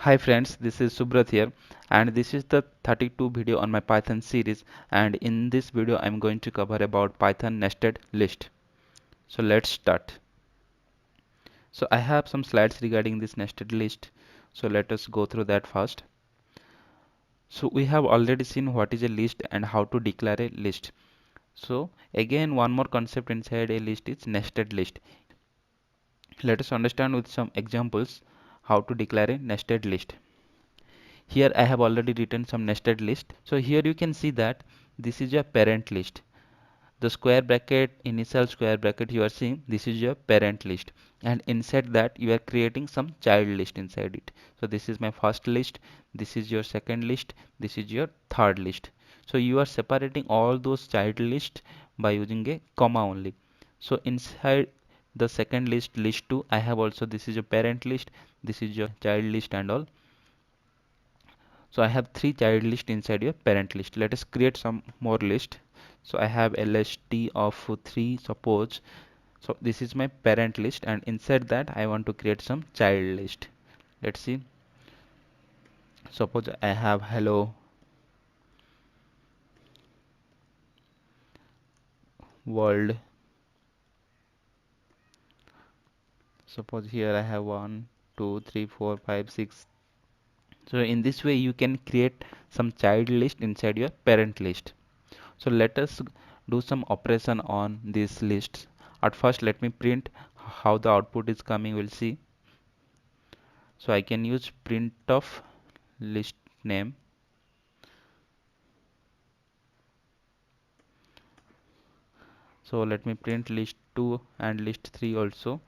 Hi friends, this is Subrat here, and this is the 32 video on my Python series, and in this video I'm going to cover about Python nested list. So let's start. So I have some slides regarding this nested list. So let us go through that first. So we have already seen what is a list and how to declare a list. So again one more concept inside a list is nested list. Let us understand with some examples how to declare a nested list. Here I have already written some nested list. So here you can see that this is your parent list. The square bracket, initial square bracket you are seeing, this is your parent list. And inside that you are creating some child list inside it. So this is my first list, this is your second list, this is your third list. So you are separating all those child list by using a comma only. So inside the second list, list 2, I have also this is your parent list, this is your child list and all. So I have three child list inside your parent list. Let us create some more list. So I have lst of 3 suppose. So this is my parent list and inside that I want to create some child list. Let's see. Suppose I have hello world. Suppose here I have 1, 2, 3, 4, 5, 6. So in this way you can create some child list inside your parent list. So let us do some operation on these lists. At first let me print how the output is coming, we'll see. So I can use print of list name. So let me print list 2 and list 3 also.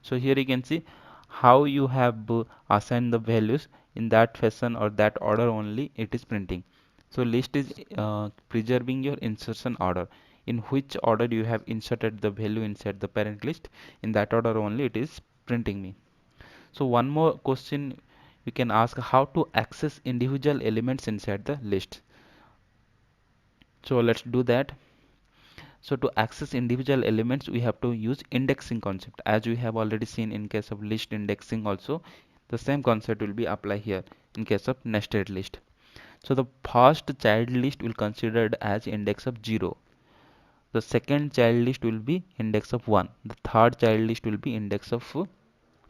So here you can see how you have assigned the values in that fashion or that order only it is printing. So list is preserving your insertion order. In which order you have inserted the value inside the parent list, in that order only it is printing me. So one more question you can ask, how to access individual elements inside the list. So let's do that. So to access individual elements we have to use indexing concept, as we have already seen in case of list indexing also. The same concept will be applied here in case of nested list. So the first child list will considered as index of 0. The second child list will be index of 1. The third child list will be index of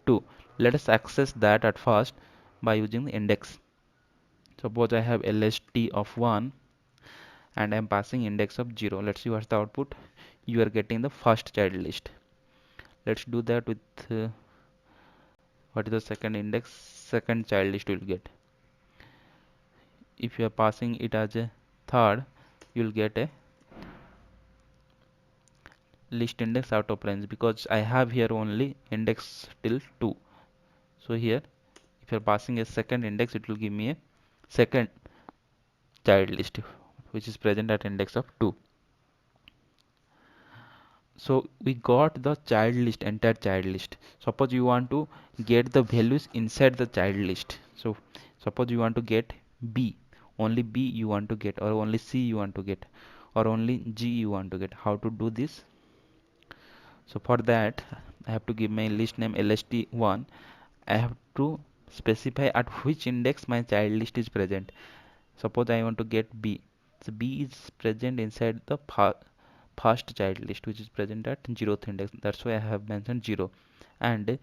2. Let us access that at first by using the index. Suppose I have lst of 1 and I am passing index of 0. Let's see what's the output. You are getting the first child list. Let's do that with what is the second index. Second child list will get. If you are passing it as a third, you will get a list index out of range, because I have here only index till 2. So here if you are passing a second index, it will give me a second child list which is present at index of 2. So we got the child list, entire child list. Suppose you want to get the values inside the child list. So suppose you want to get b, only b you want to get, or only c you want to get, or only g you want to get. How to do this? So for that I have to give my list name lst1. I have to specify at which index my child list is present. Suppose I want to get b. So b is present inside the first child list, which is present at 0th index. That's why I have mentioned 0. And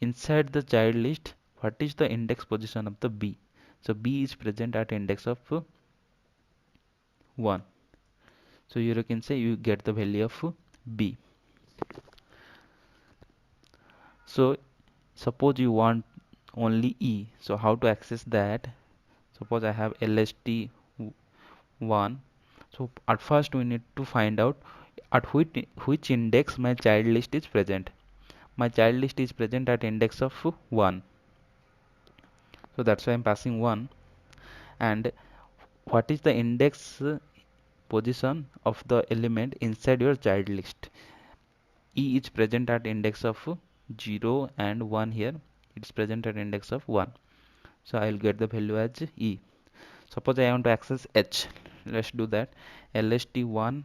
inside the child list, what is the index position of the b? So b is present at index of 1. So here you can say you get the value of b. So suppose you want only e. So how to access that? Suppose I have lst1. So at first we need to find out at which index my child list is present. My child list is present at index of 1. So that's why I'm passing 1. And what is the index position of the element inside your child list? E is present at index of 0 and 1 here. It's present at index of 1. So I'll get the value as E. Suppose I want to access H. Let's do that. lst1,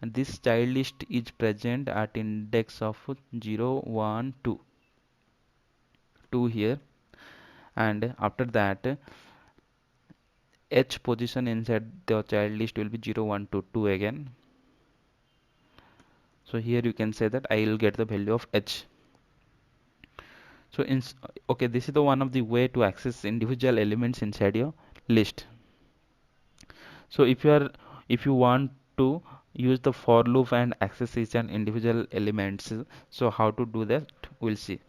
and this child list is present at index of 0, 1, 2. 2 here. and after that h position inside the child list will be 0 1 2 2 again. So here you can say that I will get the value of h. So okay, this is the one of the way to access individual elements inside your list. So if you want to use the for loop and access each and individual elements, so how to do that we'll see.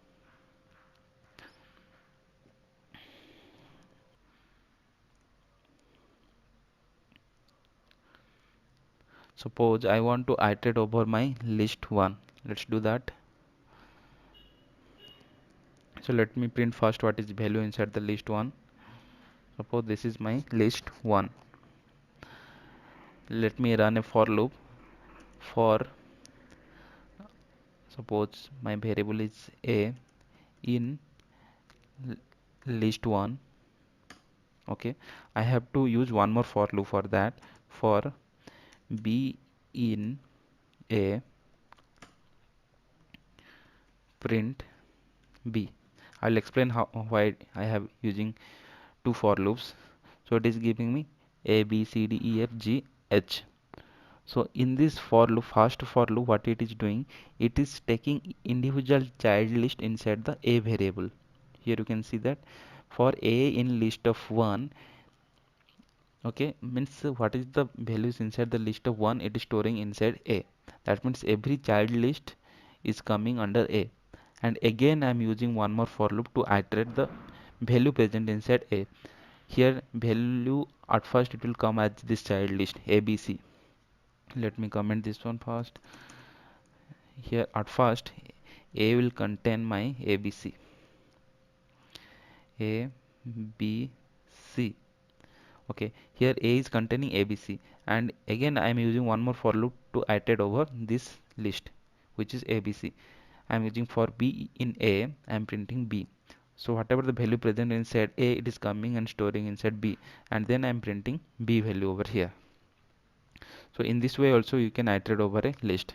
Suppose I want to iterate over my list 1. Let's do that. So let me print first what is value inside the list 1. Suppose this is my list 1. Let me run a for loop for, suppose my variable is a in list 1. Okay, I have to use one more for loop for that. For b in a, print b. I'll explain how why I have using two for loops. So it is giving me a b c d e f g h. So in this for loop, first for loop, what it is doing, it is taking individual child list inside the a variable. Here you can see that for a in list of 1, okay, means what is the values inside the list of 1, it is storing inside a. That means every child list is coming under a. And again I am using one more for loop to iterate the value present inside a. Here value at first it will come as this child list abc. Let me comment this one first. Here at first a will contain my abc, a b c. Okay, here a is containing abc, and again I am using one more for loop to iterate over this list, which is abc. I am using for b in a, I am printing b. So whatever the value present inside a, it is coming and storing inside b, and then I am printing b value over here. So in this way also you can iterate over a list.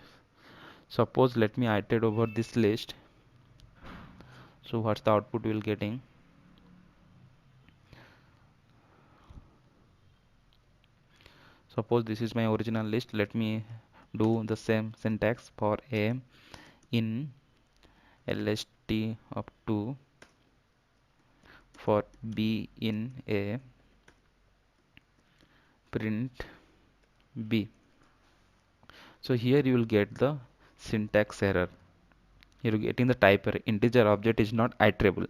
Suppose let me iterate over this list. So what's the output we will getting? Suppose this is my original list. Let me do the same syntax for a in lst up to, for b in a, print b. So here you will get the syntax error. You're getting the type error. Integer object is not iterable.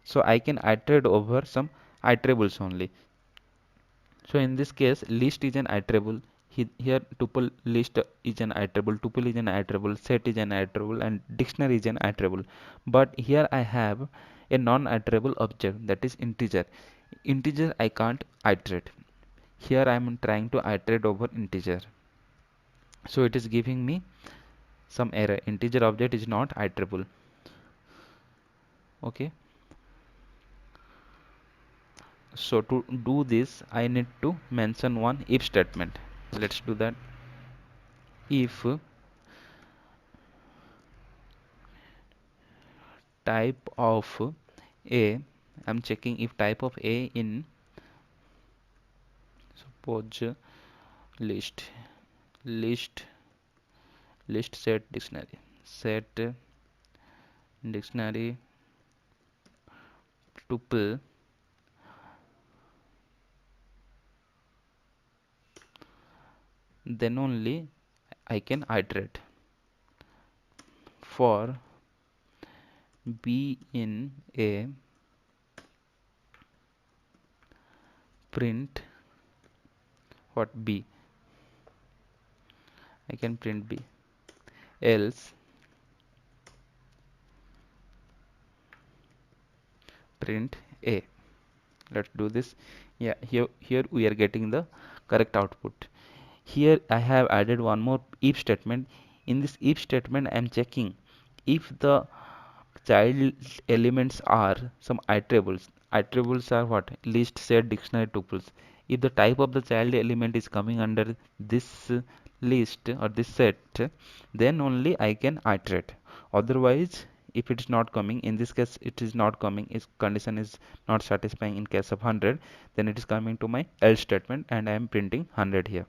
So I can iterate over some iterables only. So in this case, list is an iterable. Here tuple list is an iterable, tuple is an iterable, set is an iterable, and dictionary is an iterable. But here I have a non-iterable object, that is integer. Integer I can't iterate. Here I am trying to iterate over integer. So it is giving me some error. Integer object is not iterable. Okay. So to do this, I need to mention one if statement. Let's do that. If type of a, I'm checking if type of a in, suppose list, list, list set dictionary, set dictionary tuple, then only I can iterate. For b in a, print what b, I can print b. Else print a. Let's do this. Yeah, here we are getting the correct output. Here I have added one more if statement. In this if statement I am checking if the child elements are some iterables. Iterables are what? List, set, dictionary, tuples. If the type of the child element is coming under this list or this set, then only I can iterate. Otherwise if it is not coming, in this case it is not coming, is condition is not satisfying in case of 100, then it is coming to my else statement and I am printing 100 here.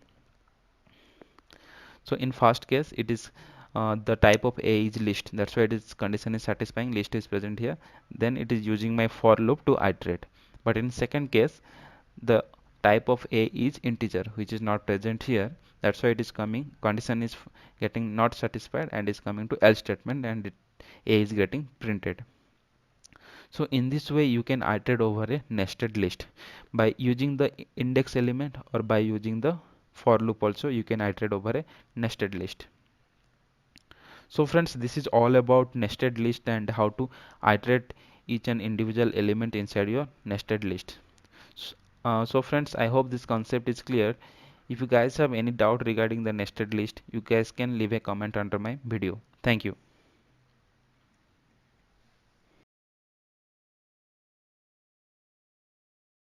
So in first case it is the type of A is list, that's why it is condition is satisfying, list is present here, then it is using my for loop to iterate. But in second case the type of A is integer, which is not present here, that's why it is coming, condition is getting not satisfied and is coming to else statement, and A is getting printed. So in this way you can iterate over a nested list by using the index element, or by using the for loop also you can iterate over a nested list. So friends, this is all about nested list and how to iterate each and individual element inside your nested list. So friends, I hope this concept is clear. If you guys have any doubt regarding the nested list, you guys can leave a comment under my video. Thank you.